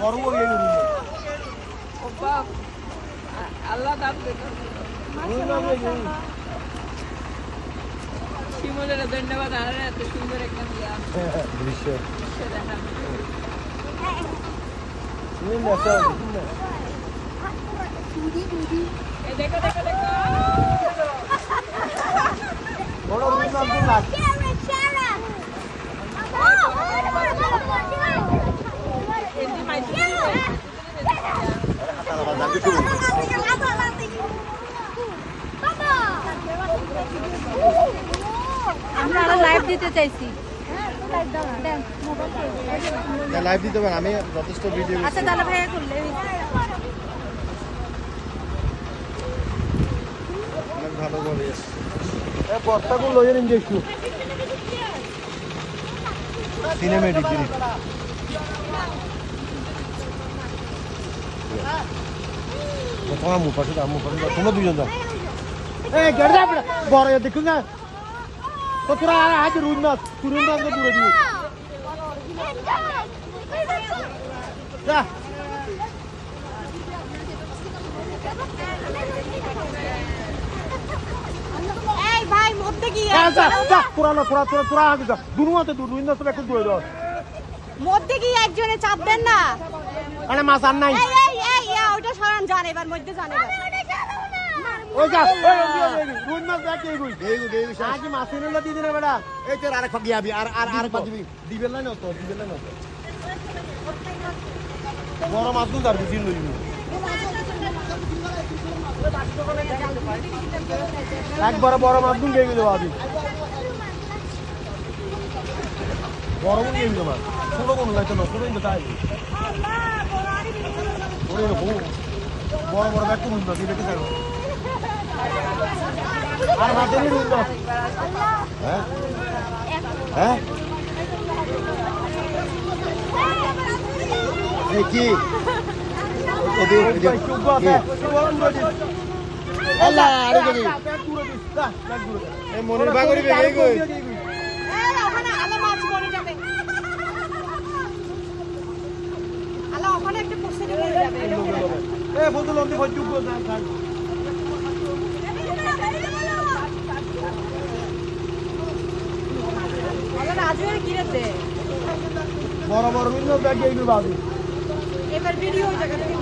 বড় বড় এই রুই ও বাপ আল্লাহ দাম দেন শিমুলের ধন্যবাদ আর এত সুন্দর একটা দৃশ্য দেখান দেখো দেখো দেখো বড় রুই নাম তো লাগ আমরা লাইভ দিতে চাইছি লাইভ দিতে পারেন আমি যথেষ্ট ভিডিও আচ্ছা তাহলে ভাইয়া করলে অনেক ভালো করে বস্তাগুলো লয়ে নিন একটু সিনেমেটিক জিনিস তোমার মুখ পাশে তোমরা দুজন যাও এই গেট যা বড় দেখুন না তো তোরা আজ রুন না তুরুন না দূরে দিও যা এই ভাই মধ্যে কি যা যা তোরা আগে যা দূর মতে দূর রুন না তো একটু দূরে দাও মধ্যে কি একজনে চাপ দেন না আরে মাছ আর নাই এই এই এই ওটা সরান জান এবার মধ্যে জান এবার ওই যা ওই রুন মাছ দেখ এই আজ মাছ এনে দি দিনে বেটা এই তোর আরেক ফাকি আবি আর দিবি দিবেন না তো বড় মাছ তো দাঁড়ি দিন লইবি একবার বড় মাছ দুন গেই দেবো আবি বড় কোন গেই দেবো ছোট কোন লাইতো না ছোট কিন্তু তাই বড় বড় ব্যাগ কোন দিবে কি থাকবে আর মাছ এনে রুন না হ্যাঁ হ্যাঁ কি মনের বাগরি বেগে গই ওখানে আলো মাছ পড়ে যাবে আলো ওখানে একটা পোস্টারে পড়ে যাবে এ বন্ধু লম্বি হইচুক গো না আলো আজকে কিরেতে বড় বড় মিন্ন ব্যাগ এই বাবু এবার ভিডিও জায়গা থেকে